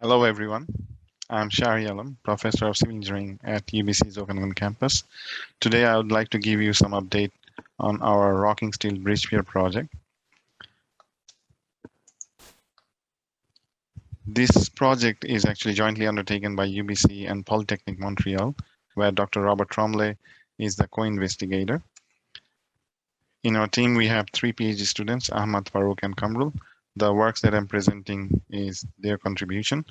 Hello, everyone. I'm Alam, Professor of Civil Engineering at UBC's Okanagan campus. Today, I would like to give you some update on our rocking steel bridge pier project. This project is actually jointly undertaken by UBC and Polytechnique Montreal, where Dr. Robert Tremblay is the co-investigator. In our team, we have 3 PhD students, Ahmad, Farouk, and Kamrul. The works that I'm presenting is their contribution.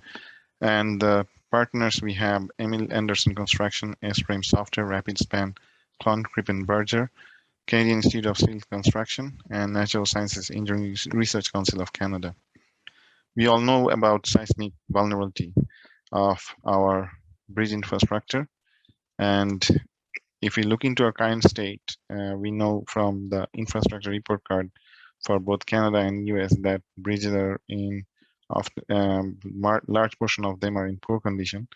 And the partners we have Emil Anderson Construction, S-Frame Software, Rapid Span, Clon Berger, Canadian Institute of Steel Construction, and Natural Sciences Engineering Research Council of Canada. We all know about seismic vulnerability of our bridge infrastructure. And if we look into our current state, we know from the infrastructure report card for both Canada and US that bridges are in large portion of them are in poor condition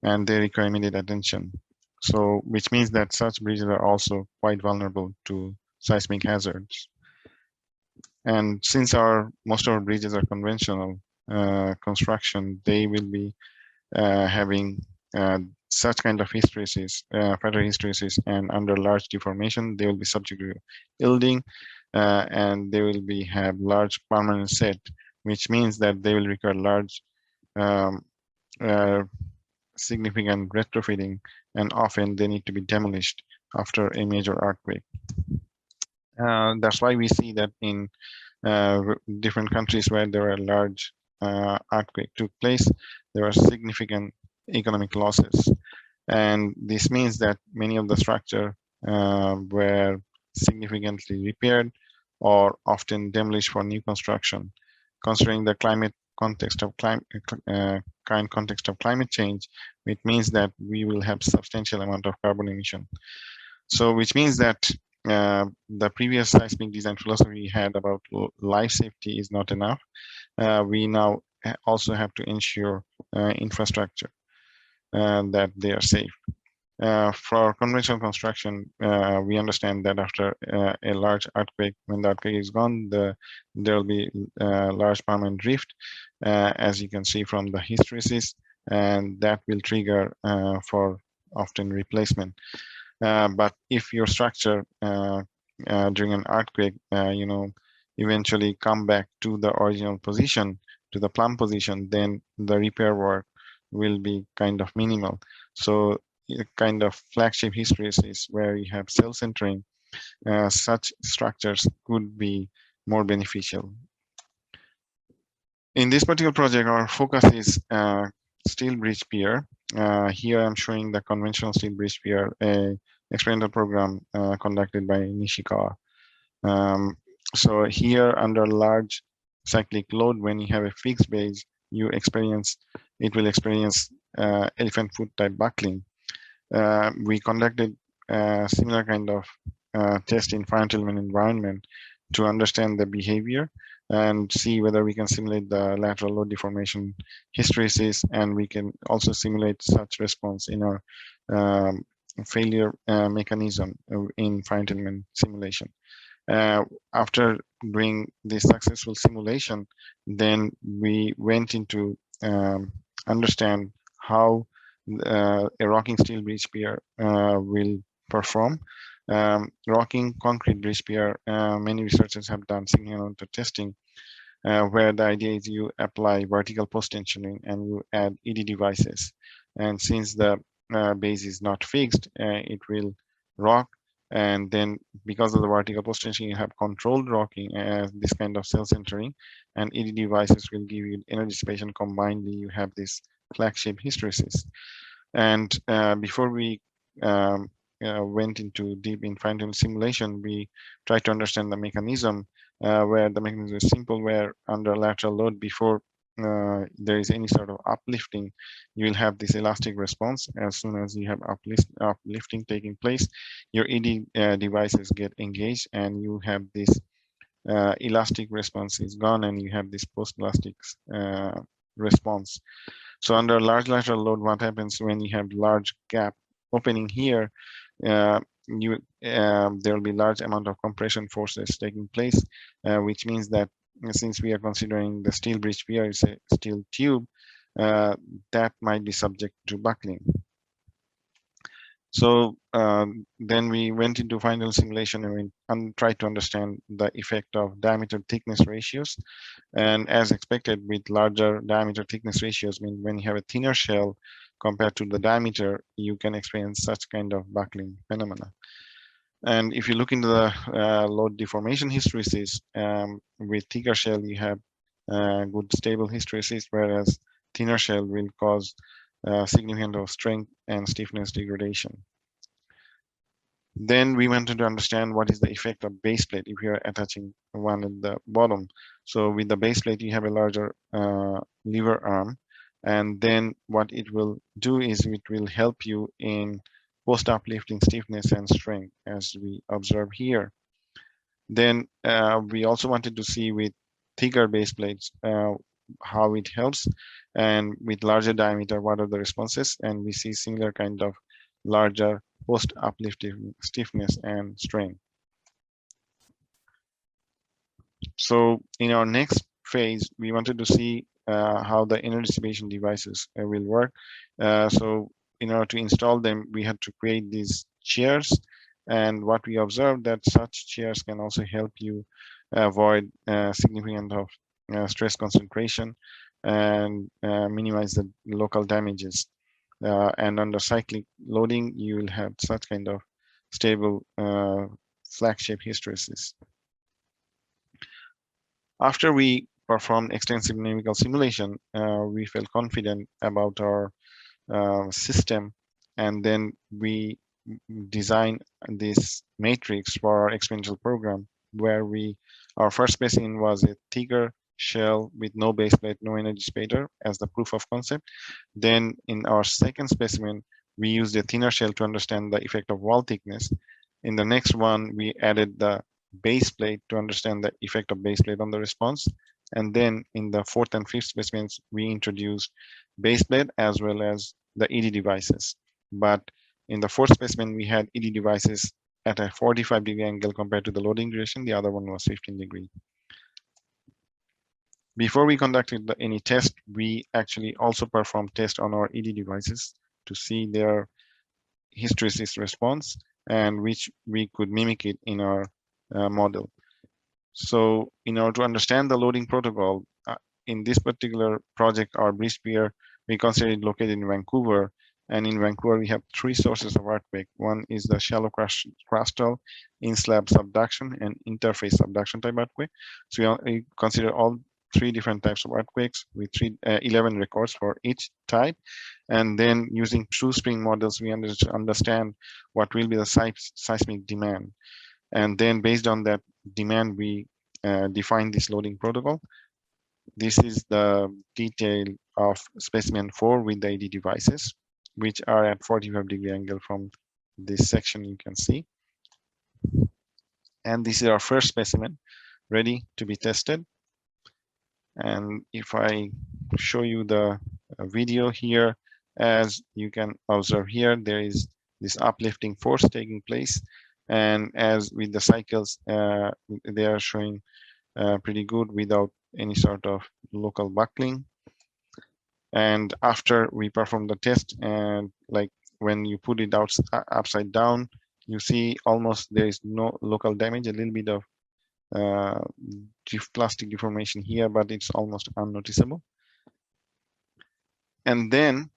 and they require immediate attention. So, which means that such bridges are also quite vulnerable to seismic hazards. And since most of our bridges are conventional construction, they will be having such kind of hysteresis, fatal hysteresis, and under large deformation, they will be subject to yielding, and they will have large permanent set, which means that they will require large significant retrofitting, and often they need to be demolished after a major earthquake. That's why we see that in different countries where there are large earthquake took place, there are significant economic losses. And this means that many of the structure were significantly repaired or often demolished for new construction. Considering the current context of climate change, it means that we will have substantial amount of carbon emission. So, which means that the previous seismic design philosophy we had about life safety is not enough. We now also have to ensure infrastructure that they are safe. For conventional construction, we understand that after a large earthquake, when the earthquake is gone, there will be large permanent drift, as you can see from the hysteresis, and that will trigger for often replacement. But if your structure during an earthquake, eventually come back to the original position, to the plumb position, then the repair work will be kind of minimal. So kind of flagship hysteresis where you have cell centering, such structures could be more beneficial. In this particular project, our focus is steel bridge pier. Here I'm showing the conventional steel bridge pier, a experimental program conducted by Nishikawa. So here under large cyclic load, when you have a fixed base, it will experience elephant foot type buckling. We conducted a similar kind of test in finite element environment to understand the behavior and see whether we can simulate the lateral load deformation hysteresis, and we can also simulate such response in our failure mechanism in finite element simulation. After doing this successful simulation, then we went into understand how a rocking steel bridge pier will perform. Rocking concrete bridge pier, many researchers have done significant amount of testing, where the idea is you apply vertical post tensioning and you add ED devices. And since the base is not fixed, it will rock. And then because of the vertical post tensioning, you have controlled rocking as this kind of cell centering, and ED devices will give you energy dissipation. Combinedly, you have this flagship hysteresis. And before we went into deep in finite simulation, we tried to understand the mechanism, where the mechanism is simple, where under lateral load, before there is any sort of uplifting, you will have this elastic response. As soon as you have uplifting taking place, your ED devices get engaged and you have this elastic response is gone, and you have this post-elastic response. So under large lateral load, what happens when you have large gap opening here, there will be large amount of compression forces taking place, which means that since we are considering the steel bridge pier is a steel tube, that might be subject to buckling. So then we went into final simulation and we tried to understand the effect of diameter thickness ratios. And as expected, with larger diameter thickness ratios, mean when you have a thinner shell compared to the diameter, you can experience such kind of buckling phenomena. And if you look into the load deformation hysteresis, with thicker shell, you have good stable hysteresis, whereas thinner shell will cause significant of strength and stiffness degradation. Then we wanted to understand what is the effect of base plate if you're attaching one at the bottom. So with the base plate, you have a larger lever arm. And then what it will do is it will help you in post uplifting stiffness and strength, as we observe here. Then we also wanted to see with thicker base plates how it helps, and with larger diameter, what are the responses? And we see similar kind of larger post uplifting stiffness and strain. So in our next phase, we wanted to see how the energy dissipation devices will work. So in order to install them, we had to create these chairs. And what we observed that such chairs can also help you avoid significant of stress concentration and minimize the local damages. And under cyclic loading, you will have such kind of stable flag-shaped hysteresis. After we performed extensive numerical simulation, we felt confident about our system, and then we designed this matrix for our experimental program, where our first specimen was a thicker shell with no base plate, no energy dissipator as the proof of concept. Then in our second specimen, we used a thinner shell to understand the effect of wall thickness. In the next one, we added the base plate to understand the effect of base plate on the response. And then in the fourth and fifth specimens, we introduced base plate as well as the ED devices. But in the fourth specimen, we had ED devices at a 45-degree angle compared to the loading duration. The other one was 15 degree. Before we conducted any test, we actually also performed tests on our ED devices to see their hysteresis response, and which we could mimic it in our model. So in order to understand the loading protocol, in this particular project, our bridge pier, we consider it located in Vancouver. And in Vancouver, we have three sources of earthquake. One is the shallow crustal, in-slab subduction, and interface subduction type earthquake. So we consider all three different types of earthquakes with 11 records for each type. And then using true spring models, we understand what will be the seismic demand. And then based on that demand, we define this loading protocol. This is the detail of specimen 4 with the ED devices, which are at 45-degree angle from this section you can see. And this is our first specimen ready to be tested. And if I show you the video here, as you can observe here, there is this uplifting force taking place. And as with the cycles, they are showing pretty good without any sort of local buckling. And after we perform the test, and like when you put it out upside down, you see almost there is no local damage, a little bit of plastic deformation here, but it's almost unnoticeable. And then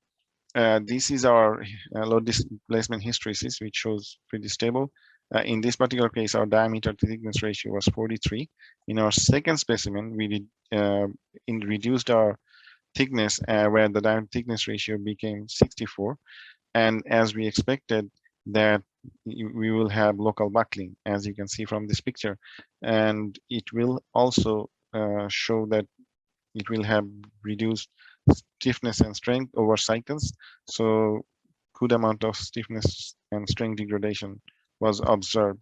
this is our load displacement hysteresis, which shows pretty stable. In this particular case, our diameter to thickness ratio was 43. In our second specimen, we reduced our thickness where the diameter thickness ratio became 64. And as we expected, that we will have local buckling, as you can see from this picture. And it will also show that it will have reduced stiffness and strength over cycles. So good amount of stiffness and strength degradation was observed.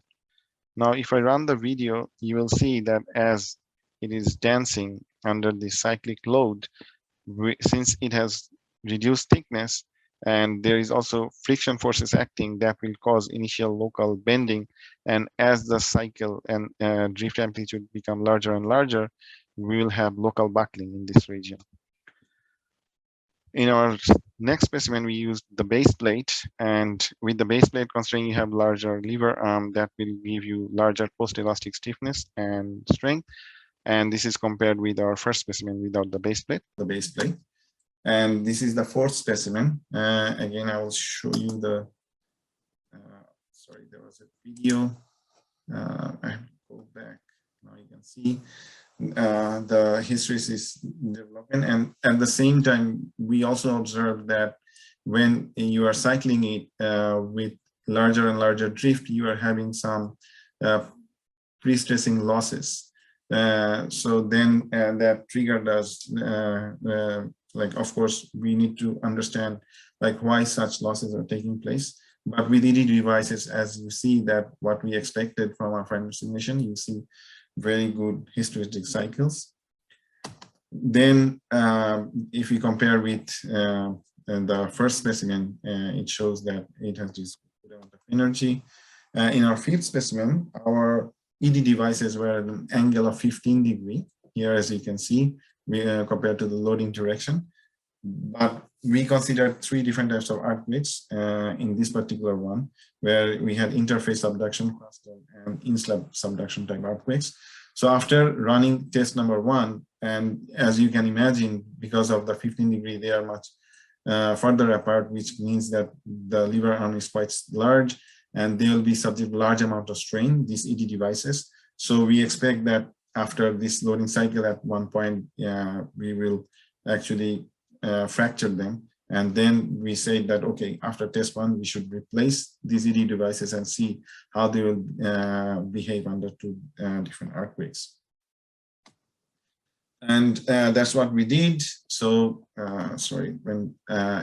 Now, if I run the video, you will see that as it is dancing under the cyclic load, since it has reduced thickness, and there is also friction forces acting that will cause initial local bending. And as the cycle and drift amplitude become larger and larger, we will have local buckling in this region. In our next specimen, we used the base plate, and with the base plate constraint, you have larger lever arm that will give you larger post-elastic stiffness and strength. And this is compared with our first specimen without the base plate. And this is the fourth specimen. Again, I will show you the, sorry, there was a video. I have to go back. Now you can see the hysteresis is developing, and at the same time we also observed that when you are cycling it with larger and larger drift, you are having some pre-stressing losses. So then that triggered us, like, of course we need to understand like why such losses are taking place. But with ED devices, as you see that what we expected from our final simulation, you see very good hysteretic cycles. Then if we compare with the first specimen, it shows that it has this good amount of energy. In our fifth specimen, our ED devices were at an angle of 15 degrees. Here, as you can see, we compared to the loading direction. But we considered three different types of earthquakes in this particular one, where we had interface subduction, crustal, and in-slab subduction type earthquakes. So after running test number one, and as you can imagine, because of the 15 degree, they are much further apart, which means that the lever arm is quite large, and they will be subject to large amount of strain, these ED devices. So we expect that after this loading cycle, at one point, we will actually fracture them. And then we say that, okay, after test one, we should replace these ED devices and see how they will behave under two different earthquakes. And that's what we did. So, sorry, when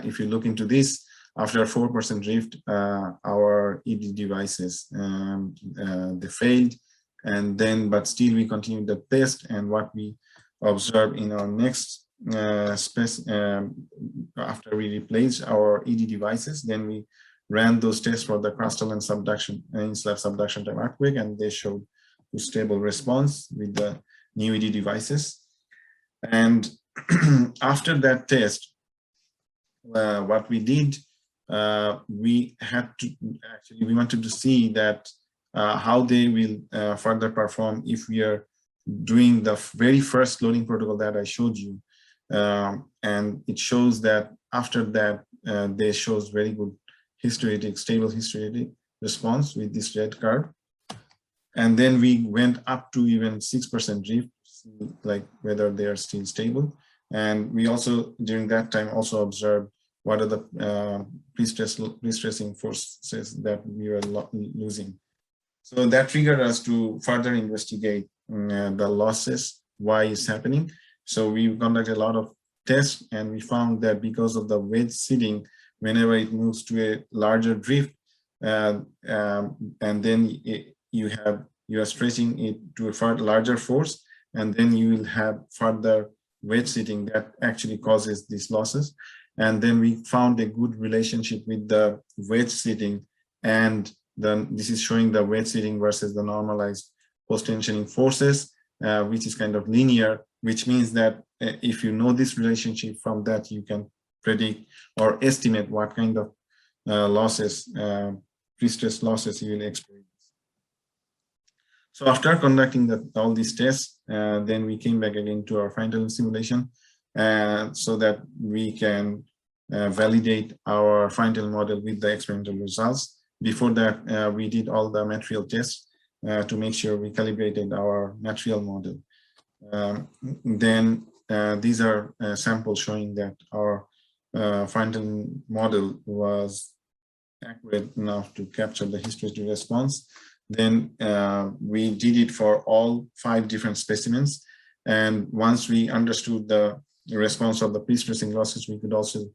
if you look into this, after 4% drift, our ED devices, they failed. And then, but still we continued the test. And what we observed in our next after we replaced our ED devices, then we ran those tests for the crustal and subduction, in-slab subduction type earthquake, and they showed a stable response with the new ED devices. And after that test, what we did, we had to actually, we wanted to see that how they will further perform if we are doing the very first loading protocol that I showed you. And it shows that after that, they shows very good hysteretic, stable hysteretic response with this red curve. And then we went up to even 6% drift, like whether they are still stable. And we also, during that time, also observed what are the pre-stressing forces that we were losing. So that triggered us to further investigate the losses, why it's happening. So we conducted a lot of tests, and we found that because of the wedge seating, whenever it moves to a larger drift, and then you are stretching it to a far larger force, and then you will have further wedge seating that actually causes these losses. And then we found a good relationship with the wedge seating, and then this is showing the wedge seating versus the normalized post-tensioning forces, which is kind of linear, which means that if you know this relationship, from that you can predict or estimate what kind of losses, pre-stress losses you will experience. So after conducting all these tests, then we came back again to our final simulation so that we can validate our final model with the experimental results. Before that, we did all the material tests to make sure we calibrated our material model. Then these are samples showing that our final model was accurate enough to capture the hysteretic response. Then we did it for all 5 different specimens. And once we understood the response of the pre-stressing losses, we could also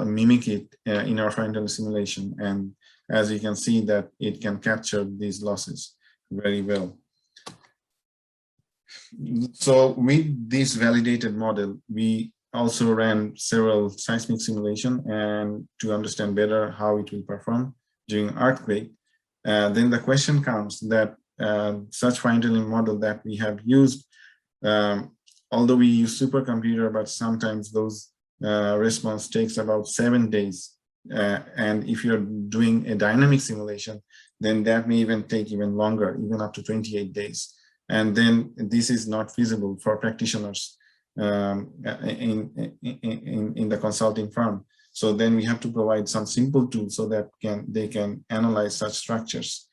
mimic it in our final simulation. And as you can see that it can capture these losses very well. So with this validated model, we also ran several seismic simulations and to understand better how it will perform during earthquake. Then the question comes that such fine-tuning model that we have used, although we use supercomputer, but sometimes those response takes about 7 days. And if you're doing a dynamic simulation, then that may even take even longer, even up to 28 days. And then this is not feasible for practitioners in the consulting firm. So then we have to provide some simple tools so that they can analyze such structures.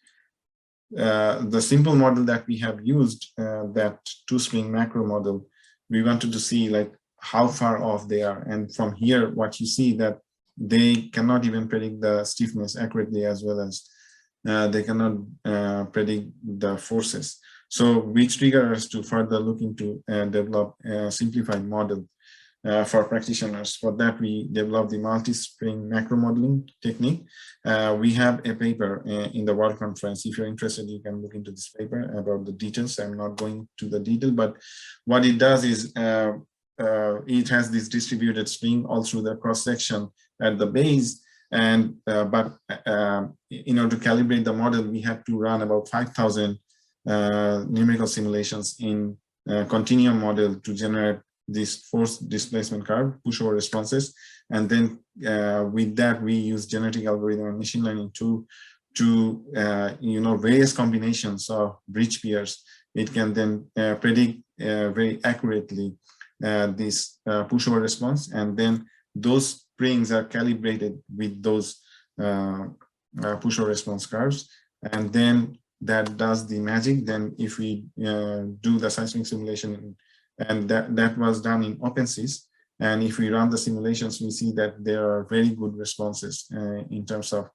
The simple model that we have used, that two-spring macro model, we wanted to see like how far off they are. And from here, what you see that they cannot even predict the stiffness accurately, as well as they cannot predict the forces. So which triggered us to further look into develop a simplified model for practitioners. For that, we developed the multi-spring macro modeling technique. We have a paper in the World Conference. If you're interested, you can look into this paper about the details. I'm not going to the detail, but what it does is it has this distributed spring all through the cross section at the base. And but in order to calibrate the model, we had to run about 5,000 numerical simulations in Continuum model to generate this force displacement curve, pushover responses. And then with that, we use genetic algorithm and machine learning to various combinations of bridge piers. It can then predict very accurately this pushover response, and then those springs are calibrated with those pushover response curves, and then that does the magic. Then if we do the seismic simulation, and that was done in OpenSys, and if we run the simulations, we see that there are very good responses in terms of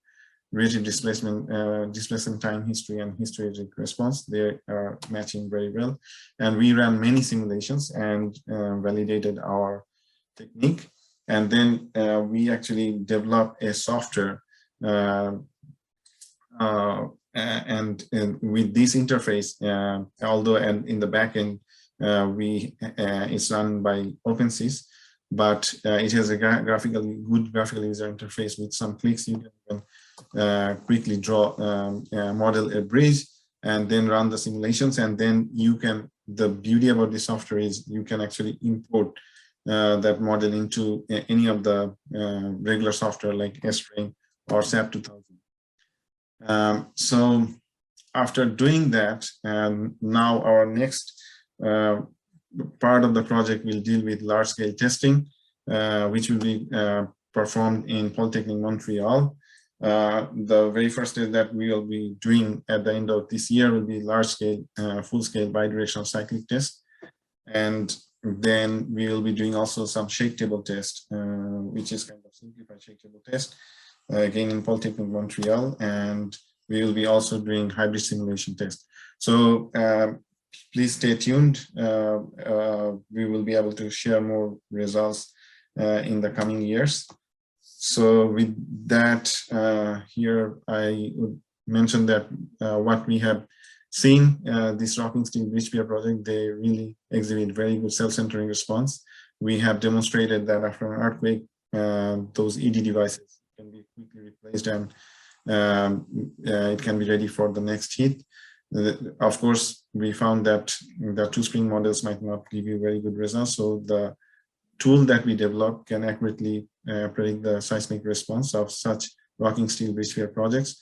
relative displacement, displacement time history and hysteretic response. They are matching very well. And we ran many simulations and validated our technique. And then we actually developed a software and with this interface, although in the backend, it's run by OpenSys, but it has a good graphical user interface. With some clicks, you can quickly draw, model a bridge, and then run the simulations. And then you can, the beauty about this software is you can actually import that model into any of the regular software like S-Frame or SAP 2000. So after doing that, now our next part of the project will deal with large-scale testing, which will be performed in Polytechnique Montreal. The very first test that we will be doing at the end of this year will be large-scale, full-scale bidirectional cyclic test. And then we will be doing also some shake table test, which is kind of simplified shake table test, again in Polytechnique Montreal. And we will be also doing hybrid simulation test. So please stay tuned. We will be able to share more results in the coming years. So with that, here I would mention that what we have seen, this rocking steel bridge pier project, they really exhibit very good self-centering response. We have demonstrated that after an earthquake, those ED devices can be quickly replaced, and it can be ready for the next hit. Of course, we found that the two-spring models might not give you very good results. So the tool that we developed can accurately predict the seismic response of such rocking steel bridge pier projects.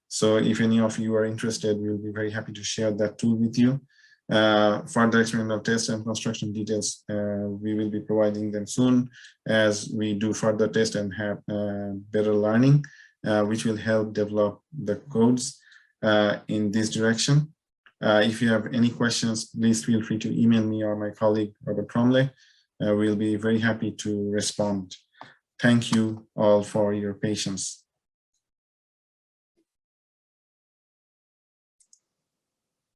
So if any of you are interested, we'll be very happy to share that tool with you. Further experimental tests and construction details, we will be providing them soon as we do further tests and have better learning, which will help develop the codes in this direction. If you have any questions, please feel free to email me or my colleague, Robert Tremblay. We'll be very happy to respond. Thank you all for your patience.